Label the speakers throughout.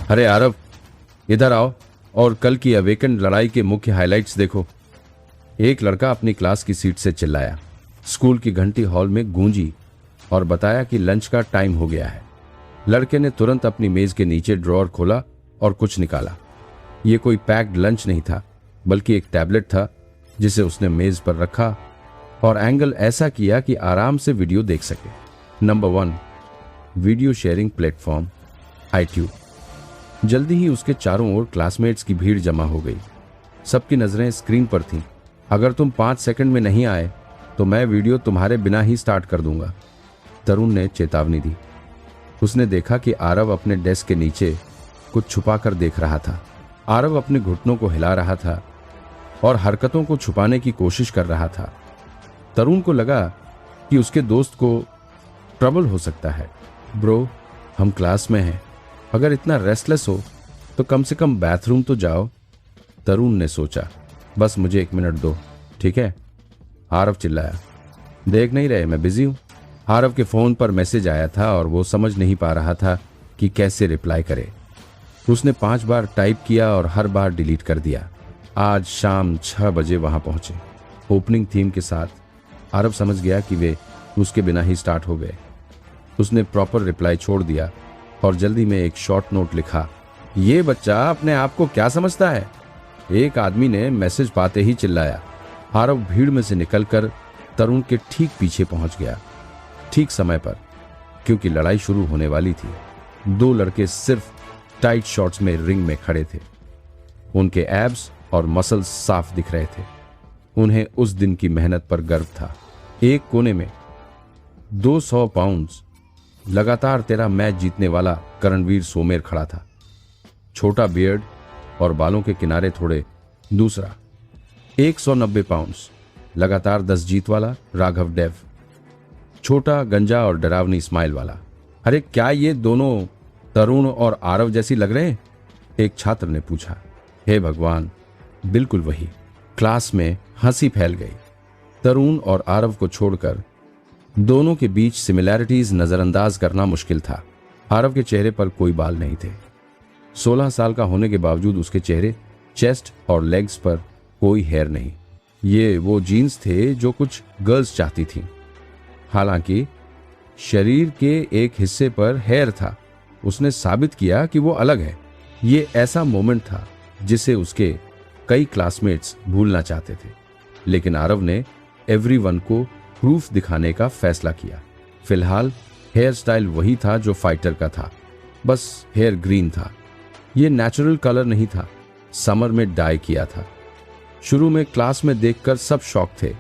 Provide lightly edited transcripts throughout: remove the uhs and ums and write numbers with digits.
Speaker 1: अरे आरव, इधर आओ और कल की अवेकन लड़ाई के मुख्य हाइलाइट्स देखो। एक लड़का अपनी क्लास की सीट से चिल्लाया। स्कूल की घंटी हॉल में गूंजी और बताया कि लंच का टाइम हो गया है। लड़के ने तुरंत अपनी मेज के नीचे ड्रॉअर खोला और कुछ निकाला। ये कोई पैक्ड लंच नहीं था, बल्कि एक टैबलेट था जिसे उसने मेज पर रखा और एंगल ऐसा किया कि आराम से वीडियो देख सके। Number 1, video sharing platform iTube। जल्दी ही उसके चारों ओर क्लासमेट्स की भीड़ जमा हो गई। सबकी नजरें स्क्रीन पर थीं। अगर तुम 5 सेकंड में नहीं आए तो मैं वीडियो तुम्हारे बिना ही स्टार्ट कर दूंगा, तरुण ने चेतावनी दी। उसने देखा कि आरव अपने डेस्क के नीचे कुछ छुपा कर देख रहा था। आरव अपने घुटनों को हिला रहा था और हरकतों को छुपाने की कोशिश कर रहा था। तरुण को लगा कि उसके दोस्त को ट्रबल हो सकता है। ब्रो, हम क्लास में हैं, अगर इतना रेस्टलेस हो तो कम से कम बाथरूम तो जाओ। तरुण ने सोचा, बस मुझे 1 मिनट दो, ठीक है? आरव चिल्लाया। देख नहीं रहे, मैं बिजी हूं। आरव के फोन पर मैसेज आया था और वो समझ नहीं पा रहा था कि कैसे रिप्लाई करे। उसने 5 बार टाइप किया और हर बार डिलीट कर दिया। आज शाम 6 बजे वहां पहुंचे। ओपनिंग थीम के साथ आरव समझ गया कि वे उसके बिना ही स्टार्ट हो गए। उसने प्रॉपर रिप्लाई छोड़ दिया और जल्दी में एक शॉर्ट नोट लिखा। ये बच्चा अपने आप को क्या समझता है? एक आदमी ने मैसेज पाते ही चिल्लाया। आरव भीड़ में से निकलकर तरुण के ठीक पीछे पहुंच गया, ठीक समय पर, क्योंकि लड़ाई शुरू होने वाली थी। 2 लड़के सिर्फ टाइट शॉर्ट्स में रिंग में खड़े थे। उनके एब्स और मसल्स साफ दिख रहे थे। उन्हें उस दिन की मेहनत पर गर्व था। एक कोने में 200 पाउंड्स लगातार 13 मैच जीतने वाला करणवीर सोमेर खड़ा था। छोटा बियर्ड और बालों के किनारे थोड़े। दूसरा 190 पाउंड्स लगातार 10 जीत वाला राघव देव। छोटा, गंजा और डरावनी स्माइल वाला। अरे क्या ये दोनों तरुण और आरव जैसी लग रहे हैं? एक छात्र ने पूछा। हे भगवान, बिल्कुल वही। क्लास में हंसी फैल गई। तरुण और आरव को छोड़कर दोनों के बीच सिमिलैरिटीज नजरअंदाज करना मुश्किल था। आरव के चेहरे पर कोई बाल नहीं थे। 16 साल का होने के बावजूद उसके चेहरे, चेस्ट और लेग्स पर कोई हेयर नहीं। ये वो जीन्स थे जो कुछ गर्ल्स चाहती थीं। हालांकि शरीर के एक हिस्से पर हेयर था। उसने साबित किया कि वो अलग है। ये ऐसा मोमेंट था जिसे उसके कई क्लासमेट्स भूलना चाहते थे, लेकिन आरव ने एवरीवन को प्रूफ दिखाने का फैसला किया। फिलहाल हेयर स्टाइल वही था जो फाइटर का था, बस हेयर ग्रीन था। ये नेचुरल कलर नहीं था, समर में डाई किया था। शुरू में क्लास में देखकर सब शॉक थे,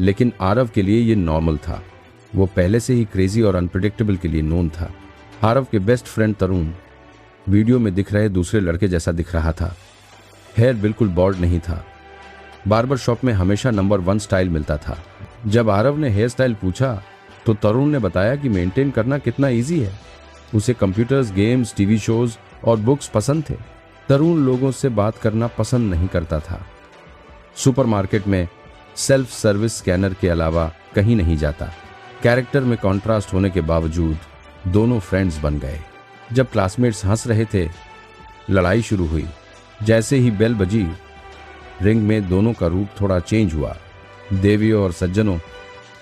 Speaker 1: लेकिन आरव के लिए ये नॉर्मल था। वो पहले से ही क्रेजी और अनप्रिडिक्टेबल के लिए नोन था। आरव के बेस्ट फ्रेंड तरुण वीडियो में दिख रहे दूसरे लड़के जैसा दिख रहा था। हेयर बिल्कुल बॉल्ड नहीं था। बार्बर शॉप में हमेशा नंबर 1 स्टाइल मिलता था। जब आरव ने हेयर स्टाइल पूछा तो तरुण ने बताया कि मेंटेन करना कितना इजी है। उसे कंप्यूटर्स, गेम्स, टीवी शोज और बुक्स पसंद थे। तरुण लोगों से बात करना पसंद नहीं करता था। सुपरमार्केट में सेल्फ सर्विस स्कैनर के अलावा कहीं नहीं जाता। कैरेक्टर में कॉन्ट्रास्ट होने के बावजूद दोनों फ्रेंड्स बन गए। जब क्लासमेट्स हंस रहे थे, लड़ाई शुरू हुई। जैसे ही बेल बजी, रिंग में दोनों का रूप थोड़ा चेंज हुआ। देवियों और सज्जनों,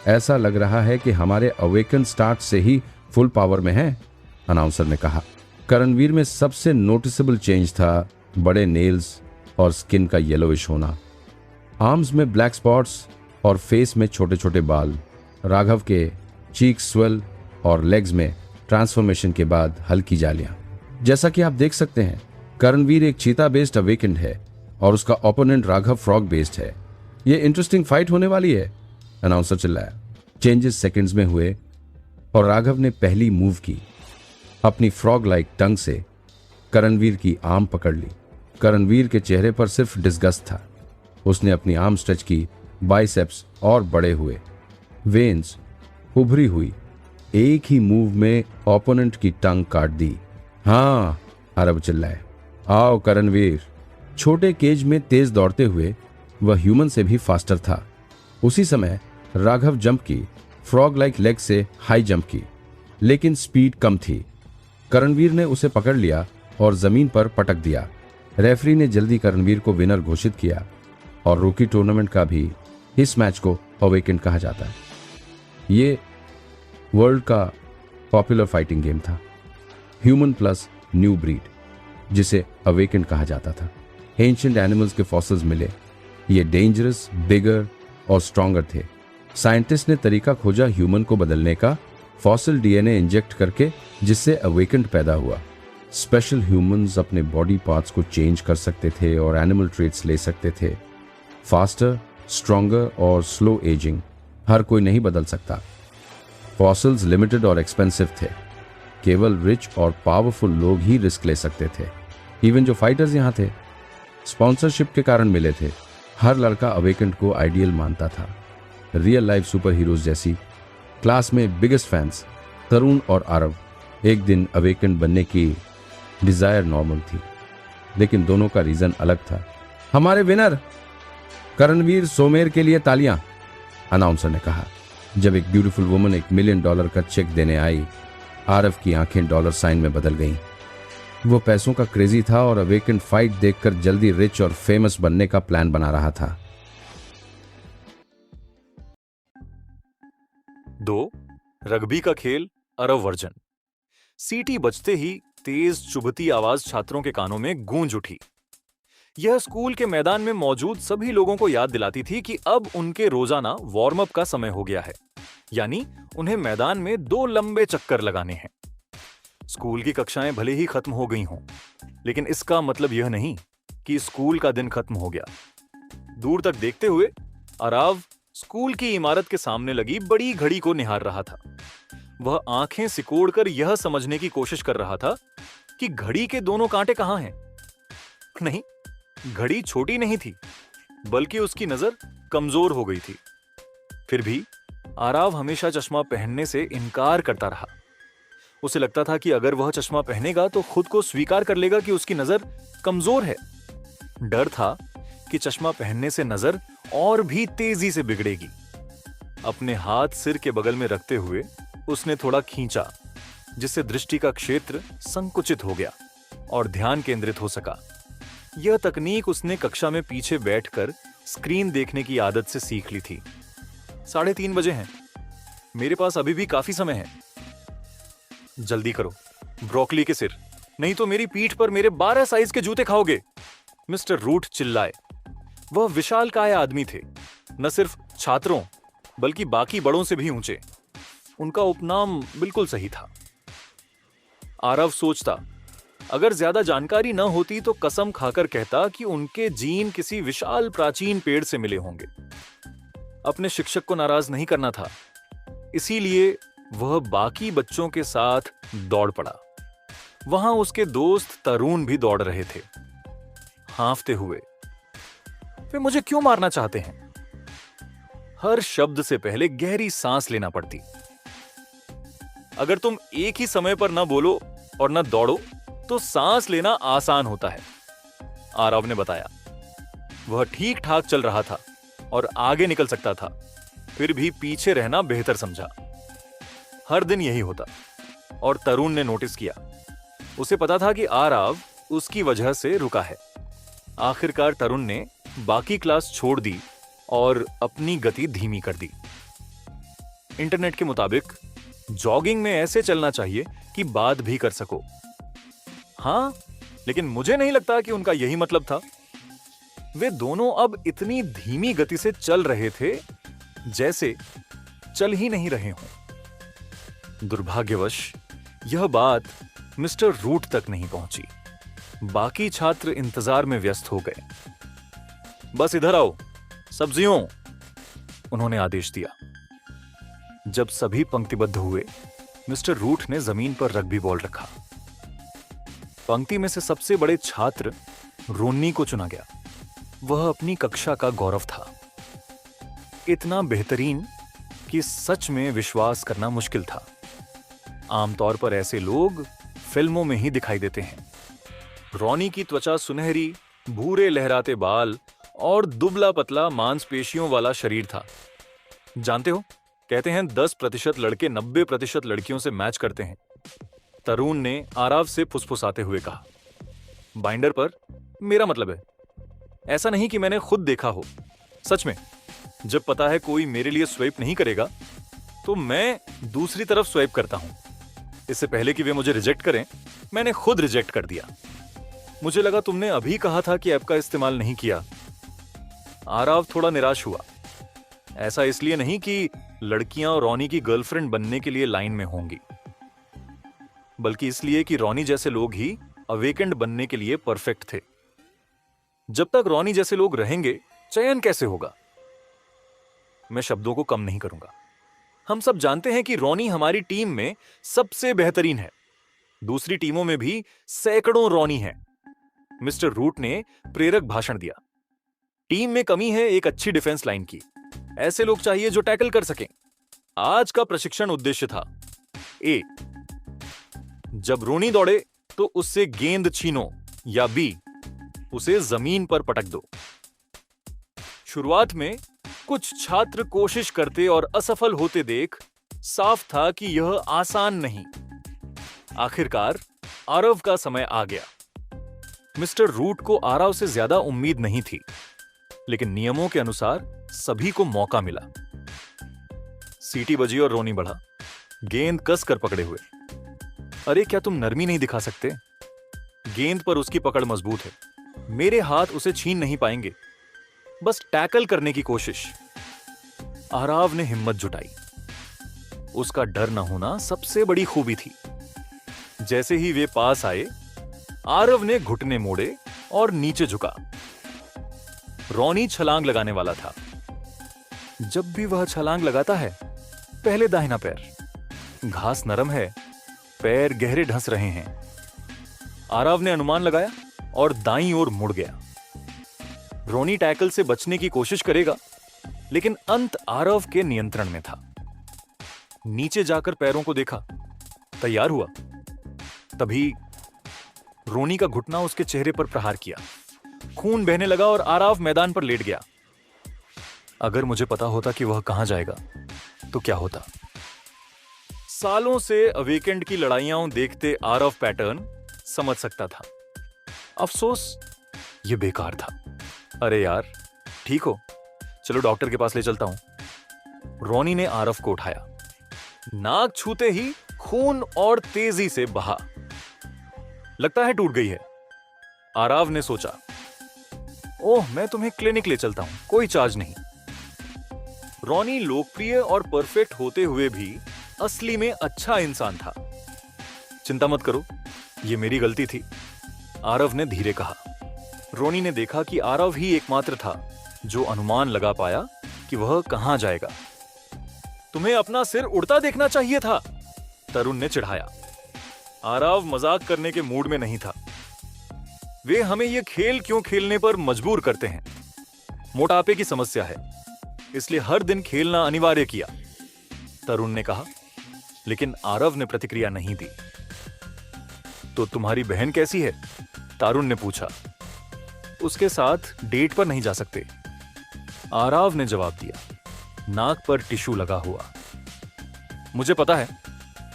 Speaker 1: ऐसा लग रहा है कि हमारे अवेकन स्टार्ट से ही फुल पावर में है, अनाउंसर ने कहा। करणवीर में सबसे नोटिसेबल चेंज था बड़े नेल्स और स्किन का येलोविश होना। आर्म्स में ब्लैक स्पॉट्स और फेस में छोटे छोटे बाल। राघव के चीक स्वेल और लेग्स में ट्रांसफॉर्मेशन के बाद हल्की जालियां। जैसा कि आप देख सकते हैं, करणवीर एक चीता बेस्ड अवेकेंड है और उसका ओपोनेंट राघव फ्रॉग बेस्ड है। ये इंटरेस्टिंग फाइट होने वाली है, अनाउंसर चिल्लाया। चेंजेस सेकंड्स में हुए और राघव ने पहली मूव की। अपनी फ्रॉग लाइक टंग से करणवीर की आर्म पकड़ ली। करणवीर के चेहरे पर सिर्फ डिस्गस्ट था। उसने अपनी आर्म स्ट्रेच की, बाइसेप्स और बड़े हुए, वेन्स उभरी हुई। एक ही मूव में ओपोनेंट की टंग काट दी। हाँ, आरव चिल्लाए। आओ करणवीर। छोटे केज में तेज दौड़ते हुए वह ह्यूमन से भी फास्टर था। उसी समय राघव जंप की, फ्रॉग लाइक लेग से हाई जंप की, लेकिन स्पीड कम थी। करणवीर ने उसे पकड़ लिया और जमीन पर पटक दिया। रेफरी ने जल्दी करणवीर को विनर घोषित किया और रूकी टूर्नामेंट का भी इस मैच को अवेकेंड कहा जाता है। ये वर्ल्ड का पॉपुलर फाइटिंग गेम था, ह्यूमन प्लस न्यू ब्रीड, जिसे अवेकेंड कहा जाता था। एंशिएंट एनिमल्स के फॉसिल्स मिले। ये डेंजरस, बिगर और स्ट्रॉन्गर थे। साइंटिस्ट ने तरीका खोजा ह्यूमन को बदलने का, फॉसिल डीएनए इंजेक्ट करके, जिससे अवेकेंड पैदा हुआ। स्पेशल ह्यूमंस अपने बॉडी पार्ट्स को चेंज कर सकते थे और एनिमल ट्रेट्स ले सकते थे। फास्टर, स्ट्रॉन्गर और स्लो एजिंग हर कोई नहीं बदल सकता। फॉसिल्स लिमिटेड और एक्सपेंसिव थे। केवल रिच और पावरफुल लोग ही रिस्क ले सकते थे। इवन जो फाइटर्स यहाँ थे, स्पॉन्सरशिप के कारण मिले थे। हर लड़का अवेकेंड को आइडियल मानता था, रियल लाइफ सुपर हीरोज जैसी। क्लास में बिगेस्ट फैंस तरुण और आरव। एक दिन अवेकेंड बनने की डिजायर नॉर्मल थी, लेकिन दोनों का रीजन अलग था। हमारे विनर करणवीर सोमेर के लिए तालियां, अनाउंसर ने कहा। जब एक ब्यूटीफुल वुमन $1 मिलियन का चेक देने आई, आरव की आंखें डॉलर साइन में बदल गईं। वो पैसों का क्रेजी था और अवेकेंड फाइट देखकर जल्दी रिच और फेमस बनने का प्लान बना रहा था।
Speaker 2: 2. रग्बी का खेल, अरब वर्जन। सीटी बजते ही तेज चुभती आवाज छात्रों के कानों में गूंज उठी। यह स्कूल के मैदान में मौजूद सभी लोगों को याद दिलाती थी कि अब उनके रोजाना वार्म अप का समय हो गया है, यानी उन्हें मैदान में 2 लंबे चक्कर लगाने हैं। स्कूल की कक्षाएं भले ही खत्म हो गई हों, लेकिन इसका मतलब यह नहीं कि स्कूल का दिन खत्म हो गया। दूर तक देखते हुए आरव स्कूल की इमारत के सामने लगी बड़ी घड़ी को निहार रहा था। वह आंखें सिकोड़कर यह समझने की कोशिश कर रहा था कि घड़ी के दोनों कांटे कहां हैं। नहीं, घड़ी छोटी नहीं थी, बल्कि उसकी नजर कमजोर हो गई थी। फिर भी आरव हमेशा चश्मा पहनने से इनकार करता रहा। उसे लगता था कि अगर वह चश्मा पहनेगा तो खुद को स्वीकार कर लेगा कि उसकी नजर कमजोर है। डर था कि चश्मा पहनने से नजर और भी तेजी से बिगड़ेगी। अपने हाथ सिर के बगल में रखते हुए उसने थोड़ा खींचा, जिससे दृष्टि का क्षेत्र संकुचित हो गया और ध्यान केंद्रित हो सका। यह तकनीक उसने कक्षा में पीछे बैठकर स्क्रीन देखने की आदत से सीख ली थी। 3:30 बजे हैं, मेरे पास अभी भी काफी समय है। जल्दी करो, ब्रोकली के सिर, नहीं तो मेरी पीठ पर मेरे 12 साइज के जूते खाओगे, मिस्टर रूट चिल्लाए। वह विशालकाय आदमी थे, न सिर्फ छात्रों बल्कि बाकी बड़ों से भी ऊंचे। उनका उपनाम बिल्कुल सही था। आरव सोचता, अगर ज्यादा जानकारी न होती तो कसम खाकर कहता कि उनके जीन किसी विशाल प्राचीन पेड़ से मिले होंगे। अपने शिक्षक को नाराज नहीं करना था, इसीलिए वह बाकी बच्चों के साथ दौड़ पड़ा। वहां उसके दोस्त तरुण भी दौड़ रहे थे, हांफते हुए। वे मुझे क्यों मारना चाहते हैं? हर शब्द से पहले गहरी सांस लेना पड़ती। अगर तुम एक ही समय पर न बोलो और न दौड़ो तो सांस लेना आसान होता है, आरव ने बताया। वह ठीक ठाक चल रहा था और आगे निकल सकता था, फिर भी पीछे रहना बेहतर समझा। हर दिन यही होता और तरुण ने नोटिस किया। उसे पता था कि आरव उसकी वजह से रुका है। आखिरकार तरुण ने बाकी क्लास छोड़ दी और अपनी गति धीमी कर दी। इंटरनेट के मुताबिक जॉगिंग में ऐसे चलना चाहिए कि बात भी कर सको। हाँ, लेकिन मुझे नहीं लगता कि उनका यही मतलब था। वे दोनों अब इतनी धीमी गति से चल रहे थे जैसे चल ही नहीं रहे हों। दुर्भाग्यवश यह बात मिस्टर रूट तक नहीं पहुंची। बाकी छात्र इंतजार में व्यस्त हो गए। बस इधर आओ, सब्जियों, उन्होंने आदेश दिया। जब सभी पंक्तिबद्ध हुए, मिस्टर रूट ने जमीन पर रग्बी बॉल रखा। पंक्ति में से सबसे बड़े छात्र रोनी को चुना गया। वह अपनी कक्षा का गौरव था। इतना बेहतरीन कि सच में विश्वास करना मुश्किल था। आमतौर पर ऐसे लोग फिल्मों में ही दिखाई देते हैं। रोनी की त्वचा सुनहरी, भूरे लहराते बाल और दुबला पतला मांसपेशियों वाला शरीर था। जानते हो, कहते हैं 10% लड़के 90% लड़कियों से मैच करते हैं, तरुण ने आरव से फुसफुसाते हुए कहा। बाइंडर पर मेरा मतलब है। ऐसा नहीं कि मैंने खुद देखा हो। सच में, जब पता है कोई मेरे लिए स्वाइप नहीं करेगा तो मैं दूसरी तरफ स्वाइप करता हूं। इससे पहले कि वे मुझे रिजेक्ट करें, मैंने खुद रिजेक्ट कर दिया। मुझे लगा तुमने अभी कहा था कि ऐप का इस्तेमाल नहीं किया। आराव थोड़ा निराश हुआ। ऐसा इसलिए नहीं कि लड़कियां रोनी की गर्लफ्रेंड बनने के लिए लाइन में होंगी, बल्कि इसलिए कि रोनी जैसे लोग ही अवेकेंड बनने के लिए परफेक्ट थे। जब तक रोनी जैसे लोग रहेंगे, चयन कैसे होगा? मैं शब्दों को कम नहीं करूंगा। हम सब जानते हैं कि रोनी हमारी टीम में सबसे बेहतरीन है। दूसरी टीमों में भी सैकड़ों रोनी हैं। मिस्टर रूट ने प्रेरक भाषण दिया। टीम में कमी है एक अच्छी डिफेंस लाइन की। ऐसे लोग चाहिए जो टैकल कर सकें। आज का प्रशिक्षण उद्देश्य था ए, जब रोनी दौड़े तो उससे गेंद छीनो, या बी, उसे जमीन पर पटक दो। शुरुआत में कुछ छात्र कोशिश करते और असफल होते देख साफ था कि यह आसान नहीं। आखिरकार आरव का समय आ गया। मिस्टर रूट को आरव से ज्यादा उम्मीद नहीं थी, लेकिन नियमों के अनुसार सभी को मौका मिला। सीटी बजी और रोनी बढ़ा, गेंद कस कर पकड़े हुए। अरे क्या तुम नरमी नहीं दिखा सकते? गेंद पर उसकी पकड़ मजबूत है। मेरे हाथ उसे छीन नहीं पाएंगे। बस टैकल करने की कोशिश। आराव ने हिम्मत जुटाई। उसका डर न होना सबसे बड़ी खूबी थी। जैसे ही वे पास आए, आरव ने घुटने मोड़े और नीचे झुका। रोनी छलांग लगाने वाला था। जब भी वह छलांग लगाता है, पहले दाहिना पैर। घास नरम है, पैर गहरे ढस रहे हैं। आरव ने अनुमान लगाया और दाईं ओर मुड़ गया। रोनी टैकल से बचने की कोशिश करेगा, लेकिन अंत आरव के नियंत्रण में था। नीचे जाकर पैरों को देखा, तैयार हुआ। तभी रोनी का घुटना उसके चेहरे पर प्रहार किया। खून बहने लगा और आरव मैदान पर लेट गया। अगर मुझे पता होता कि वह कहां जाएगा तो क्या होता? सालों से अवेकेंड की लड़ाइयां देखते आरव पैटर्न समझ सकता था। अफसोस, यह बेकार था। अरे यार, ठीक हो? चलो डॉक्टर के पास ले चलता हूं। रोनी ने आरव को उठाया। नाक छूते ही खून और तेजी से बहा। लगता है टूट गई है, आरव ने सोचा। ओह, मैं तुम्हें क्लिनिक ले चलता हूं, कोई चार्ज नहीं। रोनी लोकप्रिय और परफेक्ट होते हुए भी असली में अच्छा इंसान था। चिंता मत करो, यह मेरी गलती थी, आरव ने धीरे कहा। रोनी ने देखा कि आरव ही एकमात्र था जो अनुमान लगा पाया कि वह कहां जाएगा। तुम्हें अपना सिर उड़ता देखना चाहिए था, तरुण ने चिढ़ाया। आरव मजाक करने के मूड में नहीं था। वे हमें यह खेल क्यों खेलने पर मजबूर करते हैं? मोटापे की समस्या है, इसलिए हर दिन खेलना अनिवार्य किया, तरुण ने कहा। लेकिन आरव ने प्रतिक्रिया नहीं दी। तो तुम्हारी बहन कैसी है? तारुण ने पूछा। उसके साथ डेट पर नहीं जा सकते, आरव ने जवाब दिया, नाक पर टिश्यू लगा हुआ। मुझे पता है,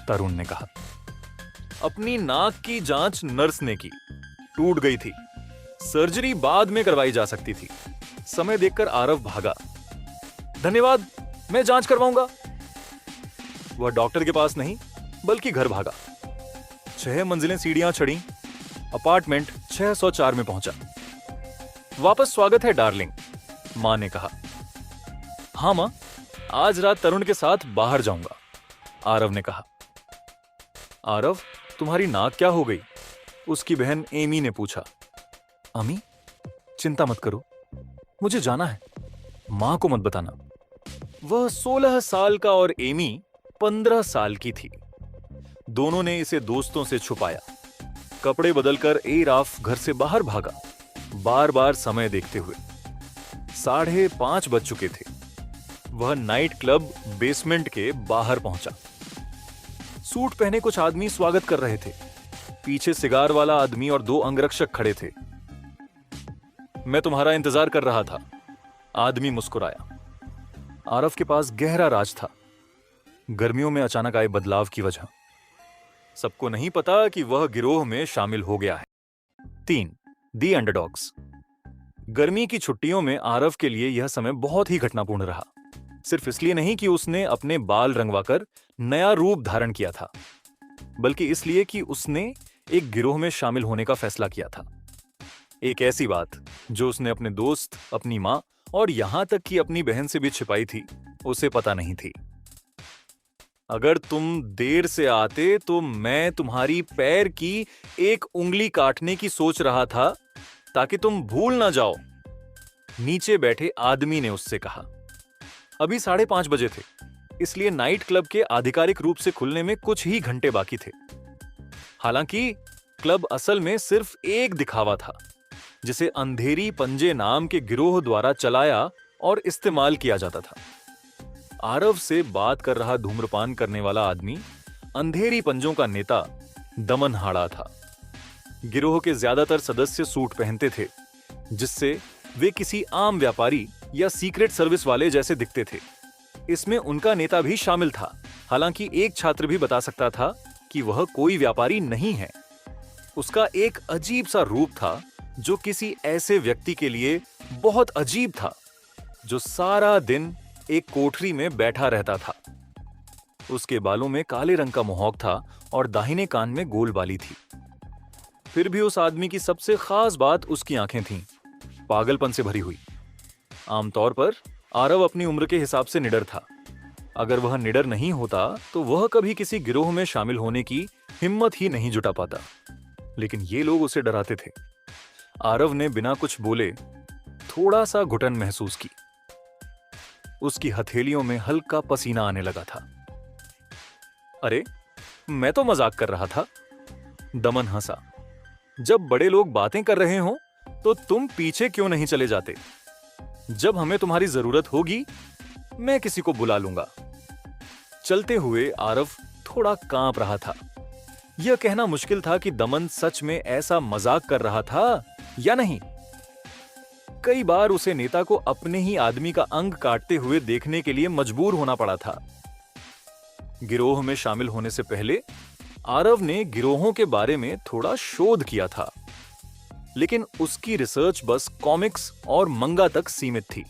Speaker 2: तरुण ने कहा। अपनी नाक की जांच नर्स ने की, टूट गई थी। सर्जरी बाद में करवाई जा सकती थी। समय देखकर आरव भागा। धन्यवाद, मैं जांच करवाऊंगा। वह डॉक्टर के पास नहीं, बल्कि घर भागा। 6 मंजिलें सीढ़ियां चढ़ी, अपार्टमेंट 604 में पहुंचा। वापस स्वागत है डार्लिंग, मां ने कहा। हां मां, आज रात तरुण के साथ बाहर जाऊंगा, आरव ने कहा। आरव, तुम्हारी नाक क्या हो गई? उसकी बहन एमी ने पूछा। अमी, चिंता मत करो, मुझे जाना है, मां को मत बताना। वह 16 साल का और एमी 15 साल की थी। दोनों ने इसे दोस्तों से छुपाया। कपड़े बदलकर एराफ घर से बाहर भागा, बार बार समय देखते हुए। 5:30 बज चुके थे। वह नाइट क्लब बेसमेंट के बाहर पहुंचा। सूट पहने कुछ आदमी स्वागत कर रहे थे। पीछे सिगार वाला आदमी और 2 अंगरक्षक खड़े थे। मैं तुम्हारा इंतजार कर रहा था, आदमी मुस्कुराया। आरव के पास गहरा राज था, गर्मियों में अचानक आए बदलाव की वजह। सबको नहीं पता कि वह गिरोह में शामिल हो गया है। 3. दी अंडरडॉग्स। गर्मी की छुट्टियों में आरव के लिए यह समय बहुत ही घटनापूर्ण रहा। सिर्फ इसलिए नहीं कि उसने अपने बाल रंगवाकर नया रूप धारण किया था, बल्कि इसलिए कि उसने एक गिरोह में शामिल होने का फैसला किया था। एक ऐसी बात जो उसने अपने दोस्त, अपनी माँ और यहां तक कि अपनी बहन से भी छिपाई थी, उसे पता नहीं थी। अगर तुम देर से आते तो मैं तुम्हारी पैर की एक उंगली काटने की सोच रहा था ताकि तुम भूल ना जाओ, नीचे बैठे आदमी ने उससे कहा। अभी 5:30 बजे थे, इसलिए नाइट क्लब के आधिकारिक रूप से खुलने में कुछ ही घंटे बाकी थे। हालांकि क्लब असल में सिर्फ एक दिखावा था, जिसे अंधेरी पंजे नाम के गिरोह द्वारा चलाया और इस्तेमाल किया जाता था। आरव से बात कर रहा धूम्रपान करने वाला आदमी अंधेरी पंजों का नेता दमन हाड़ा था। गिरोह के ज्यादातर सदस्य सूट पहनते थे, जिससे वे किसी आम व्यापारी या सीक्रेट सर्विस वाले जैसे दिखते थे। इसमें उनका नेता भी शामिल था, हालांकि एक छात्र भी बता सकता था कि वह कोई व्यापारी नहीं है। उसका एक अजीब सा रूप था जो किसी ऐसे व्यक्ति के लिए बहुत अजीब था जो सारा दिन एक कोठरी में बैठा रहता था। उसके बालों में काले रंग का मोहॉक था और दाहिने कान में गोल बाली थी। फिर भी उस आदमी की सबसे खास बात उसकी आंखें थीं, पागलपन से भरी हुई। आमतौर पर आरव अपनी उम्र के हिसाब से निडर था। अगर वह निडर नहीं होता तो वह कभी किसी गिरोह में शामिल होने की हिम्मत ही नहीं जुटा पाता, लेकिन ये लोग उसे डराते थे। आरव ने बिना कुछ बोले थोड़ा सा घुटन महसूस की। उसकी हथेलियों में हल्का पसीना आने लगा था। अरे, मैं तो मजाक कर रहा था। दमन हंसा। जब बड़े लोग बातें कर रहे हो तो तुम पीछे क्यों नहीं चले जाते? जब हमें तुम्हारी जरूरत होगी, मैं किसी को बुला लूंगा। चलते हुए आरव थोड़ा कांप रहा था। यह कहना मुश्किल था कि दमन सच में ऐसा मजाक कर रहा था या नहीं। कई बार उसे नेता को अपने ही आदमी का अंग काटते हुए देखने के लिए मजबूर होना पड़ा था। गिरोह में शामिल होने से पहले आरव ने गिरोहों के बारे में थोड़ा शोध किया था, लेकिन उसकी रिसर्च बस कॉमिक्स और मंगा तक सीमित थी।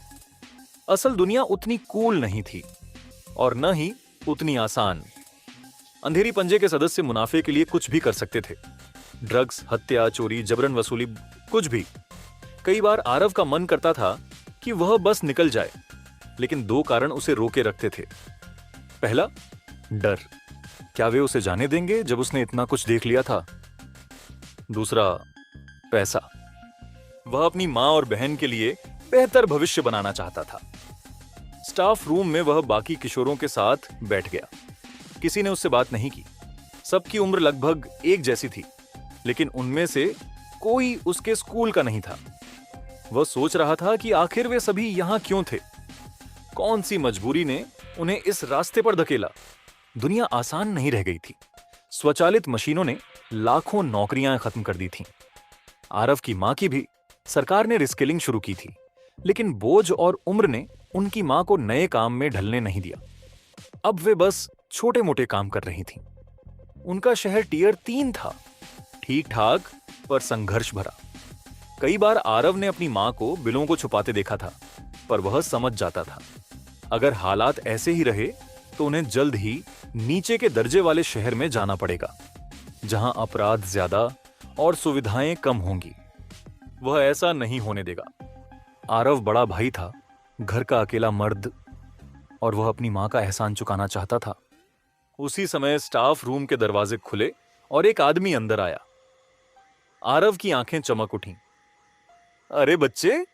Speaker 2: असल दुनिया उतनी कूल नहीं थी और न ही उतनी आसान। अंधेरी पंजे के सदस्य मुनाफे के लिए कुछ भी कर सकते थे। ड्रग्स, हत्या, चोरी, जबरन वसूली, कुछ भी। कई बार आरव का मन करता था कि वह बस निकल जाए, लेकिन 2 कारण उसे रोके रखते थे। पहला, डर। क्या वे उसे जाने देंगे जब उसने इतना कुछ देख लिया था? दूसरा, पैसा। वह अपनी मां और बहन के लिए बेहतर भविष्य बनाना चाहता था। स्टाफ रूम में वह बाकी किशोरों के साथ बैठ गया। किसी ने उससे बात नहीं की। सबकी उम्र लगभग एक जैसी थी, लेकिन उनमें से कोई उसके स्कूल का नहीं था। वह सोच रहा था कि आखिर वे सभी यहां क्यों थे? कौन सी मजबूरी ने उन्हें इस रास्ते पर धकेला? दुनिया आसान नहीं रह गई थी। स्वचालित मशीनों ने लाखों नौकरियां खत्म कर दी थीं। आरव की मां की भी। सरकार ने रिस्किलिंग शुरू की थी, लेकिन बोझ और उम्र ने उनकी मां को नए काम में ढलने नहीं दिया। अब वे बस छोटे मोटे काम कर रही थीं। उनका शहर टियर 3 था, ठीक ठाक पर संघर्ष भरा। कई बार आरव ने अपनी मां को बिलों को छुपाते देखा था, पर वह समझ जाता था अगर हालात ऐसे ही रहे तो उन्हें जल्द ही नीचे के दर्जे वाले शहर में जाना पड़ेगा, जहां अपराध ज्यादा और सुविधाएं कम होंगी। वह ऐसा नहीं होने देगा। आरव बड़ा भाई था, घर का अकेला मर्द, और वह अपनी मां का एहसान चुकाना चाहता था। उसी समय स्टाफ रूम के दरवाजे खुले और एक आदमी अंदर आया। आरव की आंखें चमक उठीं। अरे बच्चे,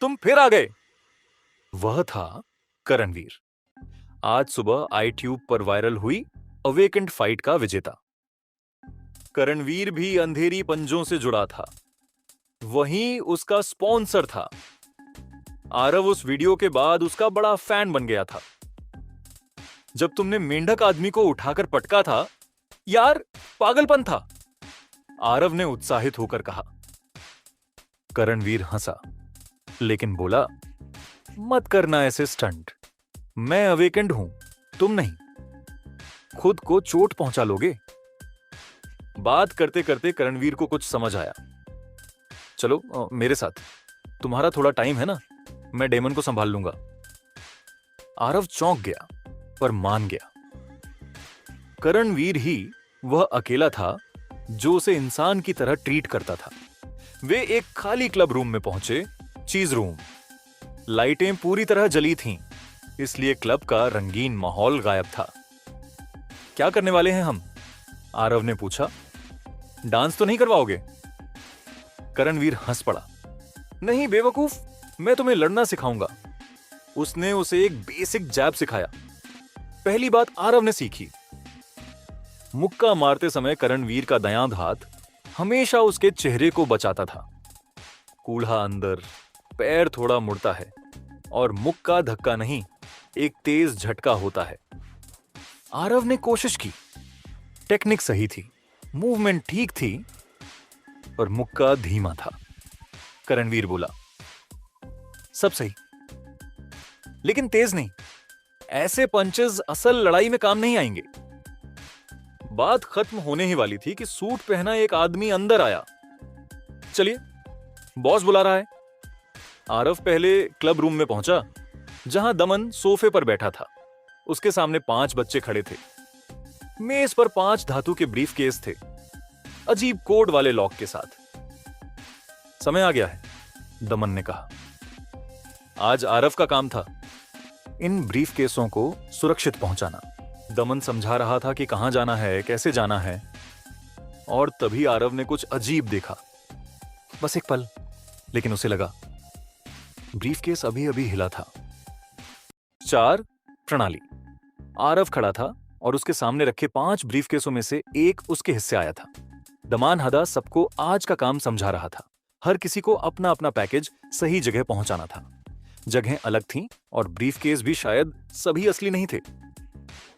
Speaker 2: तुम फिर आ गए। वह था करणवीर, आज सुबह iTube पर वायरल हुई अवेकेंड फाइट का विजेता। करणवीर भी अंधेरी पंजों से जुड़ा था, वहीं उसका स्पॉन्सर था। आरव उस वीडियो के बाद उसका बड़ा फैन बन गया था। जब तुमने मेंढक आदमी को उठाकर पटका था, यार पागलपन था, आरव ने उत्साहित होकर कहा। करणवीर हंसा, लेकिन बोला, मत करना ऐसे स्टंट। मैं अवेकेंड हूं, तुम नहीं। खुद को चोट पहुंचा लोगे। बात करते करते करणवीर को कुछ समझ आया। चलो मेरे साथ, तुम्हारा थोड़ा टाइम है ना, मैं डेमन को संभाल लूंगा। आरव चौंक गया पर मान गया। करणवीर ही वह अकेला था जो उसे इंसान की तरह ट्रीट करता था। वे एक खाली क्लब रूम में पहुंचे, चीज रूम। लाइटें पूरी तरह जली थीं, इसलिए क्लब का रंगीन माहौल गायब था। क्या करने वाले हैं हम? आरव ने पूछा। डांस तो नहीं करवाओगे? करणवीर हंस पड़ा। नहीं बेवकूफ, मैं तुम्हें लड़ना सिखाऊंगा। उसने उसे एक बेसिक जैब सिखाया। पहली बात आरव ने सीखी। मुक्का मारते समय करणवीर का दायां हाथ हमेशा उसके चेहरे को बचाता था। कूल्हा अंदर, पैर थोड़ा मुड़ता है और मुक्का धक्का नहीं, एक तेज झटका होता है। आरव ने कोशिश की। टेक्निक सही थी, मूवमेंट ठीक थी, पर मुक्का धीमा था। करणवीर बोला, सब सही, लेकिन तेज नहीं। ऐसे पंचेस असल लड़ाई में काम नहीं आएंगे। बात खत्म होने ही वाली थी कि सूट पहना एक आदमी अंदर आया। चलिए, बॉस बुला रहा है। आरव पहले क्लब रूम में पहुंचा, जहां दमन सोफे पर बैठा था। उसके सामने 5 बच्चे खड़े थे। मेज पर 5 धातु के ब्रीफ केस थे, अजीब कोड वाले लॉक के साथ। समय आ गया है, दमन ने कहा। आज आरव का काम था इन ब्रीफ केसों को सुरक्षित पहुंचाना। दमन समझा रहा था कि कहां जाना है, कैसे जाना है, और तभी आरव ने कुछ अजीब देखा। बस एक पल, लेकिन उसे लगा ब्रीफ केस अभी अभी हिला था। 4 प्रणाली। आरव खड़ा था और उसके सामने रखे 5 ब्रीफ केसों में से एक उसके हिस्से आया था। दमान हदा सबको आज का काम समझा रहा था। हर किसी को अपना अपना पैकेज सही जगह पहुंचाना था। जगहें अलग थीं और ब्रीफ केस भी शायद सभी असली नहीं थे।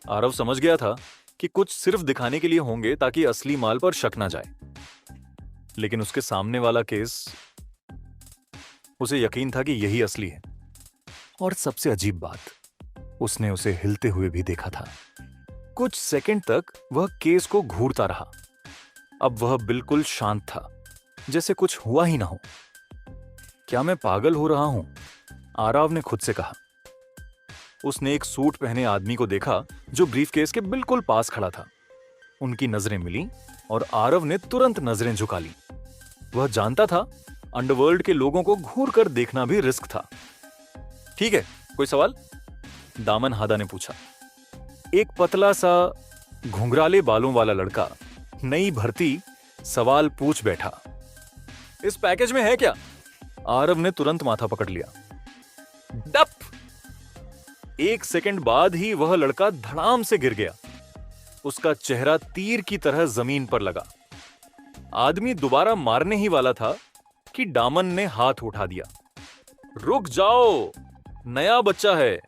Speaker 2: आरव समझ गया था कि कुछ सिर्फ दिखाने के लिए होंगे ताकि असली माल पर शक ना जाए। लेकिन उसके सामने वाला केस, उसे यकीन था कि यही असली है। और सबसे अजीब बात, उसने उसे हिलते हुए भी देखा था। कुछ सेकंड तक वह केस को घूरता रहा। अब वह बिल्कुल शांत था, जैसे कुछ हुआ ही ना हो। क्या मैं पागल हो रहा हूं? आरव ने खुद से कहा। उसने एक सूट पहने आदमी को देखा जो ब्रीफकेस के बिल्कुल पास खड़ा था। उनकी नजरें मिली और आरव ने तुरंत नजरें झुका ली। वह जानता था अंडरवर्ल्ड के लोगों को घूर कर देखना भी रिस्क था। ठीक है, कोई सवाल? दामन हादा ने पूछा। एक पतला सा घुंघराले बालों वाला लड़का, नई भर्ती, सवाल पूछ बैठा। इस पैकेज में है क्या? आरव ने तुरंत माथा पकड़ लिया। डप! 1 सेकंड बाद ही वह लड़का धड़ाम से गिर गया। उसका चेहरा तीर की तरह जमीन पर लगा। आदमी दोबारा मारने ही वाला था कि दामन ने हाथ उठा दिया। रुक जाओ, नया बच्चा है,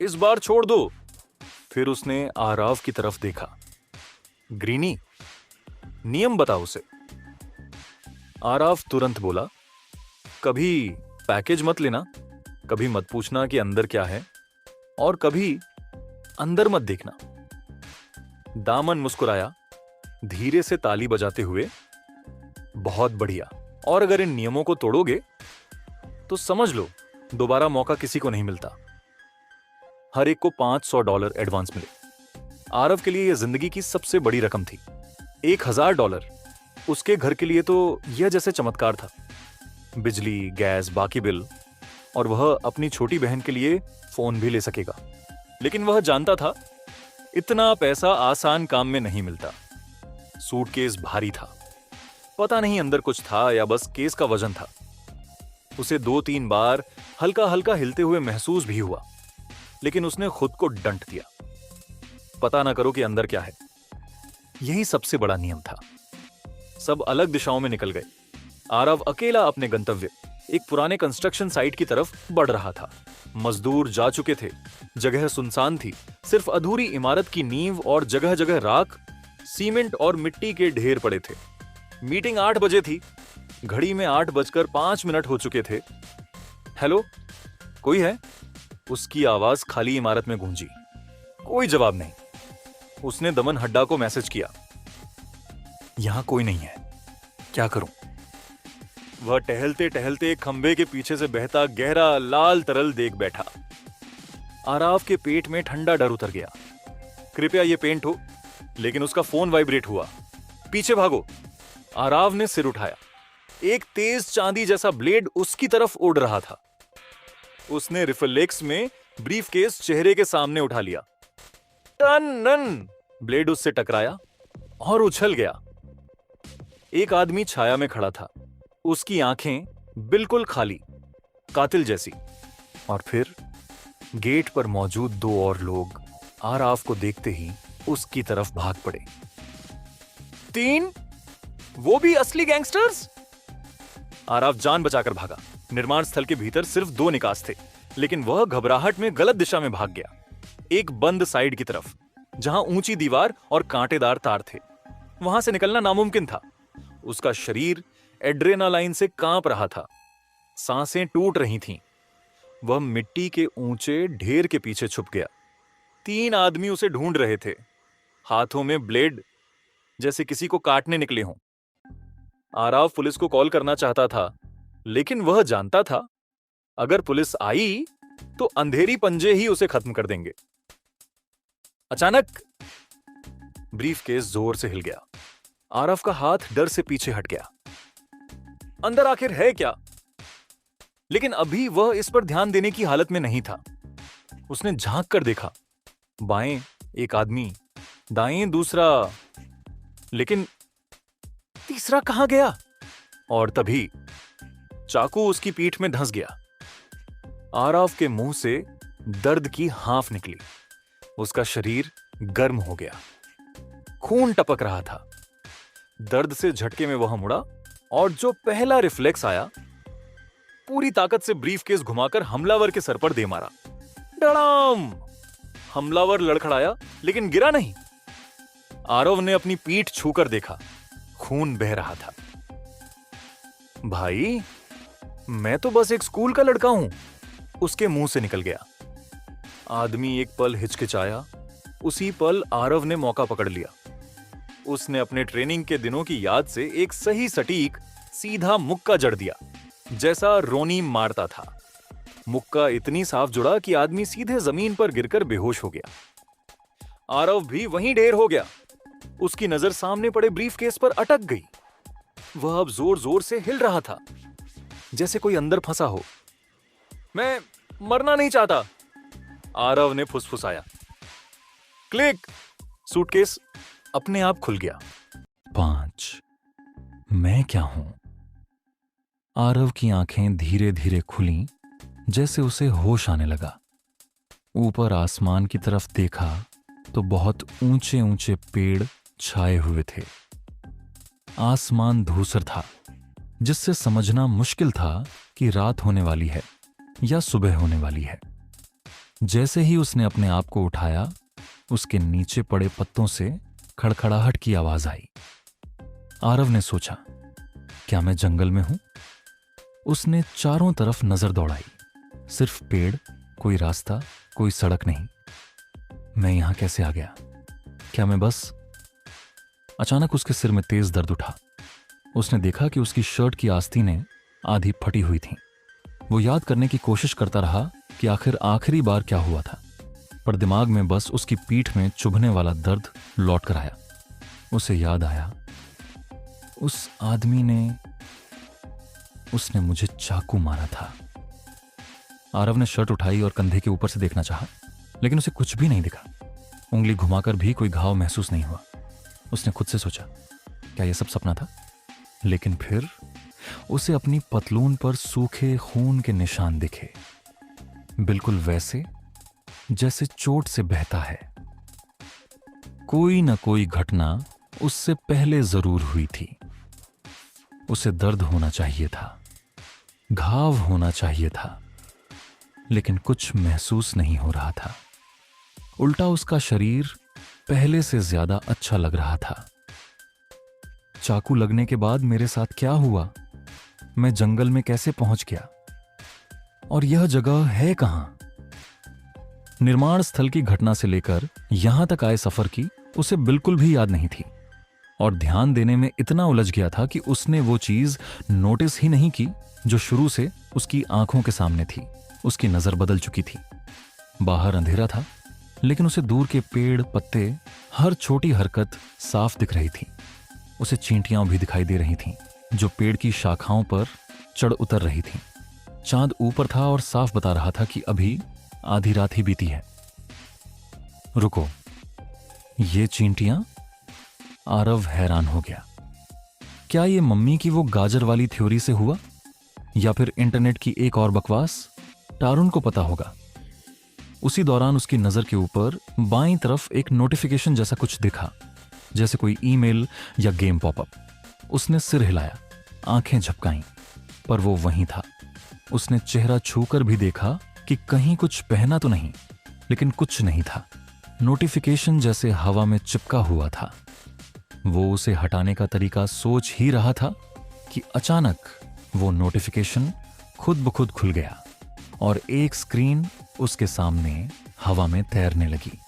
Speaker 2: इस बार छोड़ दो। फिर उसने आरव की तरफ देखा। ग्रीनी, नियम बताओ उसे। आरव तुरंत बोला, कभी पैकेज मत लेना, कभी मत पूछना कि अंदर क्या है, और कभी अंदर मत देखना। दामन मुस्कुराया, धीरे से ताली बजाते हुए। बहुत बढ़िया, और अगर इन नियमों को तोड़ोगे तो समझ लो दोबारा मौका किसी को नहीं मिलता। हर एक को $500 एडवांस मिले। आरव के लिए यह जिंदगी की सबसे बड़ी रकम थी। $1000 उसके घर के लिए तो यह जैसे चमत्कार था। बिजली, गैस, बाकी बिल, और वह अपनी छोटी बहन के लिए फोन भी ले सकेगा। लेकिन वह जानता था इतना पैसा आसान काम में नहीं मिलता। सूटकेस भारी था, पता नहीं अंदर कुछ था या बस केस का वजन था। उसे 2-3 बार हल्का हल्का हिलते हुए महसूस भी हुआ, लेकिन उसने खुद को डंट दिया। पता ना करो कि अंदर क्या है। यही सबसे बड़ा नियम था। सब अलग दिशाओं में निकल गए। आरव अकेला अपने गंतव्य, एक पुराने कंस्ट्रक्शन साइट की तरफ बढ़ रहा था। मजदूर जा चुके थे, जगह सुनसान थी, सिर्फ अधूरी इमारत की नींव और जगह जगह राख, सीमेंट और मिट्टी के ढेर पड़े थे। मीटिंग 8 बजे थी। घड़ी में 8:05 हो चुके थे। हेलो, कोई है? उसकी आवाज खाली इमारत में गूंजी। कोई जवाब नहीं। उसने दमन हड्डा को मैसेज किया, यहां कोई नहीं है, क्या करूं? वह टहलते टहलते एक खंबे के पीछे से बहता गहरा लाल तरल देख बैठा। आराव के पेट में ठंडा डर उतर गया। कृपया ये पेंट हो। लेकिन उसका फोन वाइब्रेट हुआ। पीछे भागो। आराव ने सिर उठाया। एक तेज चांदी जैसा ब्लेड उसकी तरफ उड़ रहा था। उसने रिफ्लेक्स में ब्रीफकेस चेहरे के सामने उठा लिया। टन! ब्लेड उससे टकराया और उछल गया। एक आदमी छाया में खड़ा था। उसकी आंखें बिल्कुल खाली, कातिल जैसी। और फिर गेट पर मौजूद दो और लोग आराव को देखते ही उसकी तरफ भाग पड़े। 3, वो भी असली गैंगस्टर्स। आराव जान बचाकर भागा। निर्माण स्थल के भीतर सिर्फ 2 निकास थे, लेकिन वह घबराहट में गलत दिशा में भाग गया। एक बंद साइड की तरफ, जहां ऊंची दीवार और कांटेदार तार थे। वहां से निकलना नामुमकिन था। उसका शरीर एड्रेनालाइन से कांप रहा था। सांसें टूट रही थीं। वह मिट्टी के ऊंचे ढेर के पीछे छुप गया। 3 आदमी उसे ढूंढ रहे थे, हाथों में ब्लेड, जैसे किसी को काटने निकले हों। आराव पुलिस को कॉल करना चाहता था, लेकिन वह जानता था अगर पुलिस आई तो अंधेरी पंजे ही उसे खत्म कर देंगे। अचानक ब्रीफकेस जोर से हिल गया। आरव का हाथ डर से पीछे हट गया। अंदर आखिर है क्या? लेकिन अभी वह इस पर ध्यान देने की हालत में नहीं था। उसने झांक कर देखा। बाएं एक आदमी, दाएं दूसरा, लेकिन तीसरा कहां गया? और तभी चाकू उसकी पीठ में धंस गया। आराव के मुंह से दर्द की हाफ निकली। उसका शरीर गर्म हो गया। खून टपक रहा था। दर्द से झटके में वह मुड़ा और जो पहला रिफ्लेक्स आया, पूरी ताकत से ब्रीफकेस घुमाकर हमलावर के सर पर दे मारा। डड़ाम! हमलावर लड़खड़ाया, लेकिन गिरा नहीं। आरव ने अपनी पीठ छूकर देखा। खून बह रहा था। भाई, मैं तो बस एक स्कूल का लड़का हूं, उसके मुंह से निकल गया। आदमी एक पल हिचकिचाया। उसी पल आरव ने मौका पकड़ लिया। उसने अपने ट्रेनिंग के दिनों की याद से एक सही सटीक सीधा मुक्का जड़ दिया, जैसा रोनी मारता था। मुक्का इतनी साफ जुड़ा कि आदमी सीधे जमीन पर गिरकर बेहोश हो गया। आरव भी वहीं ढेर हो गया। उसकी नजर सामने पड़े ब्रीफकेस पर अटक गई। वह अब जोर जोर से हिल रहा था, जैसे कोई अंदर फंसा हो। मैं मरना नहीं चाहता, आरव ने फुसफुसाया। क्लिक! सूटकेस अपने आप खुल गया। 5। मैं क्या हूं? आरव की आंखें धीरे धीरे खुलीं, जैसे उसे होश आने लगा। ऊपर आसमान की तरफ देखा तो बहुत ऊंचे ऊंचे पेड़ छाए हुए थे। आसमान धूसर था, जिससे समझना मुश्किल था कि रात होने वाली है या सुबह होने वाली है। जैसे ही उसने अपने आप को उठाया, उसके नीचे पड़े पत्तों से खड़खड़ाहट की आवाज आई। आरव ने सोचा, क्या मैं जंगल में हूं? उसने चारों तरफ नजर दौड़ाई। सिर्फ पेड़, कोई रास्ता, कोई सड़क नहीं। मैं यहां कैसे आ गया? क्या मैं बस? अचानक उसके सिर में तेज दर्द उठा। उसने देखा कि उसकी शर्ट की आस्तीनें आधी फटी हुई थीं। वो याद करने की कोशिश करता रहा कि आखिर आखिरी बार क्या हुआ था, पर दिमाग में बस उसकी पीठ में चुभने वाला दर्द लौट कर आया। उसे याद आया, उस आदमी ने, उसने मुझे चाकू मारा था। आरव ने शर्ट उठाई और कंधे के ऊपर से देखना चाहा, लेकिन उसे कुछ भी नहीं दिखा। उंगली घुमाकर भी कोई घाव महसूस नहीं हुआ। उसने खुद से सोचा, क्या यह सब सपना था? लेकिन फिर उसे अपनी पतलून पर सूखे खून के निशान दिखे, बिल्कुल वैसे जैसे चोट से बहता है। कोई न कोई घटना उससे पहले जरूर हुई थी। उसे दर्द होना चाहिए था, घाव होना चाहिए था, लेकिन कुछ महसूस नहीं हो रहा था। उल्टा उसका शरीर पहले से ज्यादा अच्छा लग रहा था। चाकू लगने के बाद मेरे साथ क्या हुआ? मैं जंगल में कैसे पहुंच गया? और यह जगह है कहां? निर्माण स्थल की घटना से लेकर यहां तक आए सफर की उसे बिल्कुल भी याद नहीं थी। और ध्यान देने में इतना उलझ गया था कि उसने वो चीज नोटिस ही नहीं की जो शुरू से उसकी आंखों के सामने थी। उसकी नजर बदल चुकी थी। बाहर अंधेरा था, लेकिन उसे दूर के पेड़, पत्ते, हर छोटी हरकत साफ दिख रही थी। उसे चींटियां भी दिखाई दे रही थीं, जो पेड़ की शाखाओं पर चढ़ उतर रही थीं। चांद ऊपर था और साफ बता रहा था कि अभी आधी रात ही बीती है। रुको, ये चींटियां? आरव हैरान हो गया। क्या ये मम्मी की वो गाजर वाली थ्योरी से हुआ, या फिर इंटरनेट की एक और बकवास? टारुन को पता होगा। उसी दौरान उसकी नजर के ऊपर बाईं तरफ एक नोटिफिकेशन जैसा कुछ दिखा, जैसे कोई ईमेल या गेम पॉपअप। उसने सिर हिलाया, आंखें झपकाईं, पर वो वहीं था। उसने चेहरा छूकर भी देखा कि कहीं कुछ पहना तो नहीं, लेकिन कुछ नहीं था। नोटिफिकेशन जैसे हवा में चिपका हुआ था। वो उसे हटाने का तरीका सोच ही रहा था कि अचानक वो नोटिफिकेशन खुद ब खुद खुल गया और एक स्क्रीन उसके सामने हवा में तैरने लगी।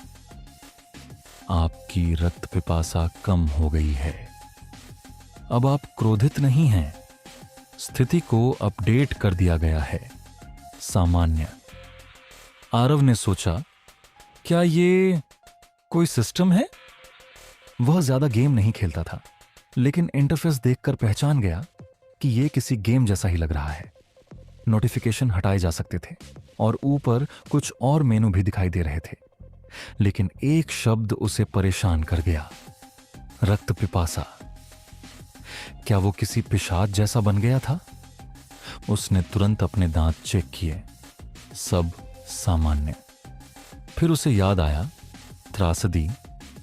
Speaker 2: आपकी रक्त पिपासा कम हो गई है। अब आप क्रोधित नहीं हैं। स्थिति को अपडेट कर दिया गया है। सामान्य। आरव ने सोचा, क्या ये कोई सिस्टम है? वह ज्यादा गेम नहीं खेलता था, लेकिन इंटरफेस देखकर पहचान गया कि यह किसी गेम जैसा ही लग रहा है। नोटिफिकेशन हटाए जा सकते थे और ऊपर कुछ और मेनू भी दिखाई दे रहे थे, लेकिन एक शब्द उसे परेशान कर गया, रक्त पिपासा। क्या वो किसी पिशाच जैसा बन गया था? उसने तुरंत अपने दांत चेक किए, सब सामान्य। फिर उसे याद आया, त्रासदी,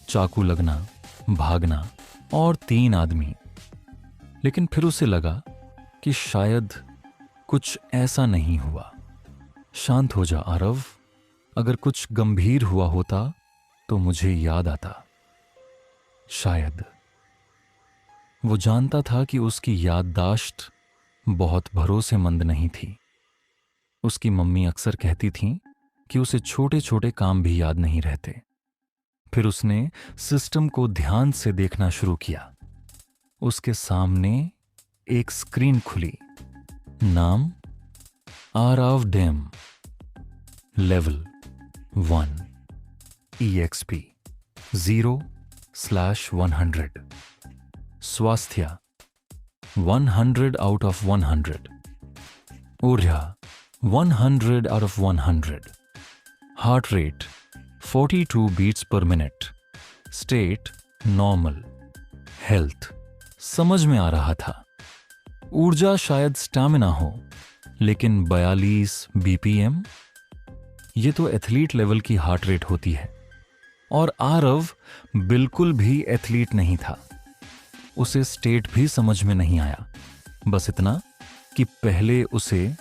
Speaker 2: चाकू लगना, भागना और 3 आदमी। लेकिन फिर उसे लगा कि शायद कुछ ऐसा नहीं हुआ। शांत हो जा आरव, अगर कुछ गंभीर हुआ होता तो मुझे याद आता। शायद। वो जानता था कि उसकी याददाश्त बहुत भरोसेमंद नहीं थी। उसकी मम्मी अक्सर कहती थीं कि उसे छोटे छोटे काम भी याद नहीं रहते। फिर उसने सिस्टम को ध्यान से देखना शुरू किया। उसके सामने एक स्क्रीन खुली। नाम आराव डेम, लेवल 1, EXP 0/100, स्वास्थ्य 100 out of 100, ऊर्जा 100 out of 100, heart rate 42 beats per minute, state normal, health समझ में आ रहा था। ऊर्जा शायद स्टैमिना हो, लेकिन 42 BPM, ये तो एथलीट लेवल की हार्ट रेट होती है। और आरव बिल्कुल भी एथलीट नहीं था। उसे स्टेट भी समझ में नहीं आया, बस इतना कि पहले उसे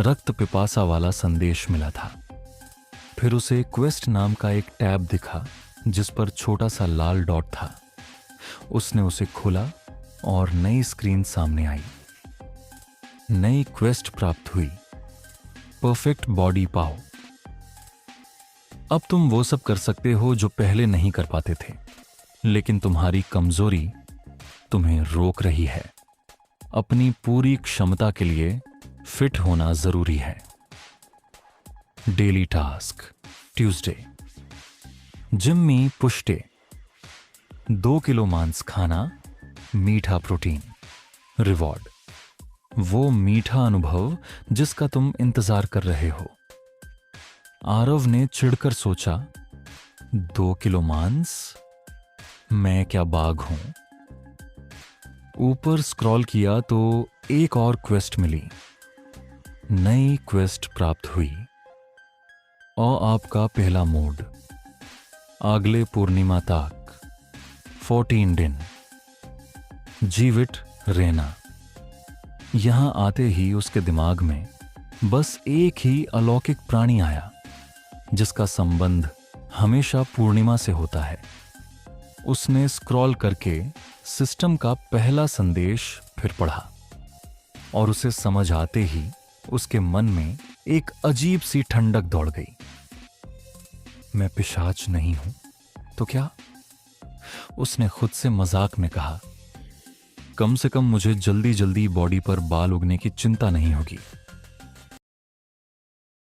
Speaker 2: रक्त पिपासा वाला संदेश मिला था। फिर उसे क्वेस्ट नाम का एक टैब दिखा जिस पर छोटा सा लाल डॉट था। उसने उसे खोला और नई स्क्रीन सामने आई। नई क्वेस्ट प्राप्त हुई, परफेक्ट बॉडी पाओ। अब तुम वो सब कर सकते हो जो पहले नहीं कर पाते थे, लेकिन तुम्हारी कमजोरी तुम्हें रोक रही है। अपनी पूरी क्षमता के लिए फिट होना जरूरी है। डेली टास्क, ट्यूसडे, जिम्मी पुष्टे, 2 किलो मांस खाना, मीठा प्रोटीन, रिवॉर्ड, वो मीठा अनुभव जिसका तुम इंतजार कर रहे हो। आरव ने चिढ़कर सोचा, 2 किलो मांस, मैं क्या बाघ हूं? ऊपर स्क्रॉल किया तो एक और क्वेस्ट मिली। नई क्वेस्ट प्राप्त हुई, और आपका पहला मोड, अगले पूर्णिमा तक 14 दिन, जीवित रहना। यहां आते ही उसके दिमाग में बस एक ही अलौकिक प्राणी आया जिसका संबंध हमेशा पूर्णिमा से होता है। उसने स्क्रॉल करके सिस्टम का पहला संदेश फिर पढ़ा और उसे समझ आते ही उसके मन में एक अजीब सी ठंडक दौड़ गई। मैं पिशाच नहीं हूं तो क्या? उसने खुद से मजाक में कहा, कम से कम मुझे जल्दी जल्दी बॉडी पर बाल उगने की चिंता नहीं होगी।